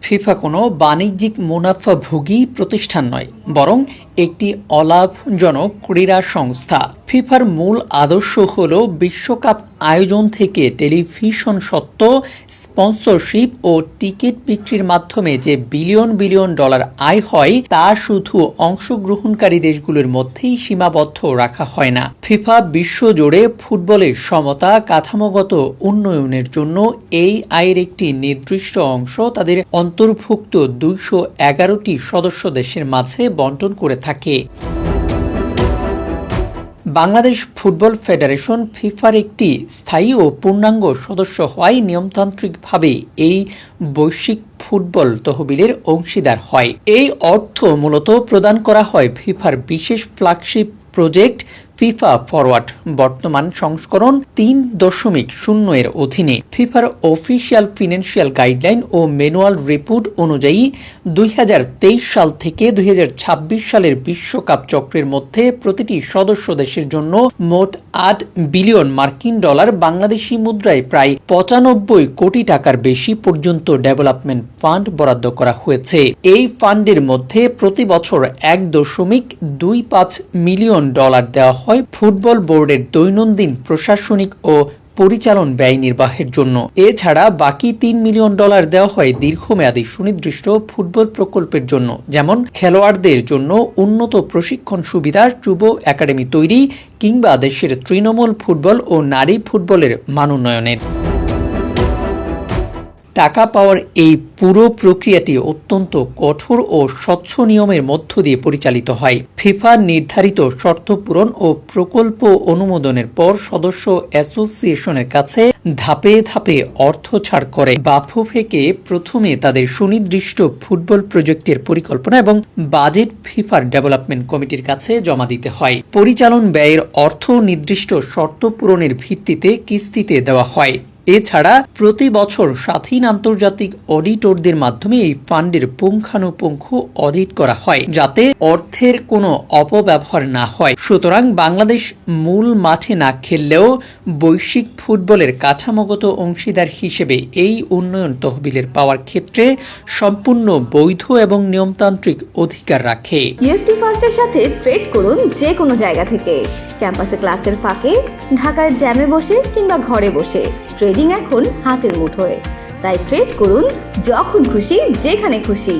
FIFA কোনো বাণিজ্যিক মুনাফাভোগী প্রতিষ্ঠান নয়, বরং একটি অলাভজনক ক্রীড়া সংস্থা। ফিফার মূল আদর্শ হল বিশ্বকাপ আয়োজন থেকে টেলিভিশন স্বত্ব, স্পন্সরশিপ ও টিকিট বিক্রির মাধ্যমে যে বিলিয়ন বিলিয়ন ডলার আয় হয় তা শুধু অংশগ্রহণকারী দেশগুলোর মধ্যেই সীমাবদ্ধ রাখা হয় না। ফিফা বিশ্বজুড়ে ফুটবলের সমতা, কাঠামোগত উন্নয়নের জন্য এই আয়ের একটি নির্দিষ্ট অংশ তাদের অন্তর্ভুক্ত 211টি সদস্য দেশের মাঝে বণ্টন করে থাকে। বাংলাদেশ ফুটবল ফেডারেশন ফিফার একটি স্থায়ী ও পূর্ণাঙ্গ সদস্য হওয়ায় নিয়মতান্ত্রিকভাবে এই বৈশ্বিক ফুটবল তহবিলের অংশীদার হয়। এই অর্থ মূলত প্রদান করা হয় ফিফার বিশেষ ফ্ল্যাগশিপ প্রজেক্ট ফিফা ফরওয়ার্ড বর্তমান সংস্করণ 3.0 এর অধীনে। ফিফার অফিসিয়াল ফিনান্সিয়াল গাইডলাইন ও ম্যানুয়াল রিপোর্ট অনুযায়ী 2023 সাল থেকে 2026 সালের বিশ্বকাপ চক্রের মধ্যে প্রতিটি সদস্য দেশের জন্য মোট 8 বিলিয়ন মার্কিন ডলার বাংলাদেশি মুদ্রায় প্রায় 95 কোটি টাকার বেশি পর্যন্ত ডেভেলপমেন্ট ফান্ড বরাদ্দ করা হয়েছে। এই ফান্ডের মধ্যে প্রতি বছর 1.25 মিলিয়ন ডলার দেওয়া হয় ফুটবল বোর্ডের দৈনন্দিন প্রশাসনিক ও পরিচালন ব্যয় নির্বাহের জন্য। এছাড়া বাকি 3 মিলিয়ন ডলার দেওয়া হয় দীর্ঘমেয়াদী সুনির্দিষ্ট ফুটবল প্রকল্পের জন্য, যেমন খেলোয়াড়দের জন্য উন্নত প্রশিক্ষণ সুবিধা, যুব একাডেমি তৈরি কিংবা দেশের তৃণমূল ফুটবল ও নারী ফুটবলের মানোন্নয়নের। টাকা পাওয়ার এই পুরো প্রক্রিয়াটি অত্যন্ত কঠোর ও স্বচ্ছ নিয়মের মধ্য দিয়ে পরিচালিত হয়। ফিফা নির্ধারিত শর্ত পূরণ ও প্রকল্প অনুমোদনের পর সদস্য অ্যাসোসিয়েশনের কাছে ধাপে ধাপে অর্থ ছাড় করে বাফুফেকে প্রথমে তাদের সুনির্দিষ্ট ফুটবল প্রজেক্টের পরিকল্পনা এবং বাজেট ফিফার ডেভেলপমেন্ট কমিটির কাছে জমা দিতে হয়। পরিচালন ব্যয়ের অর্থ নির্দিষ্ট শর্ত পূরণের ভিত্তিতে কিস্তিতে দেওয়া হয়। এছাড়া প্রতি বছর স্বাধীন আন্তর্জাতিক অডিটরদের মাধ্যমে এই ফান্ডের পুঙ্খানুপুঙ্খ অডিট করা হয়, যাতে অর্থের কোনো অপব্যবহার না হয়। সুতরাং বাংলাদেশ মূল মাঠে না খেললেও বৈশ্বিক ফুটবলের কাঠামোগত অংশীদার হিসেবে এই উন্নয়ন তহবিলের পাওয়ার ক্ষেত্রে সম্পূর্ণ বৈধ এবং নিয়মতান্ত্রিক অধিকার রাখে। ইএফটি ফার্স্টের সাথে ট্রেড করুন যে কোনো জায়গা থেকে, ক্যাম্পাসে ক্লাসের ফাঁকে, ঢাকার জ্যামে বসে কিংবা ঘরে বসে। ট্রেডিং এখন হাতের মুঠোয়, তাই ট্রেড করুন যখন খুশি, যেখানে খুশি।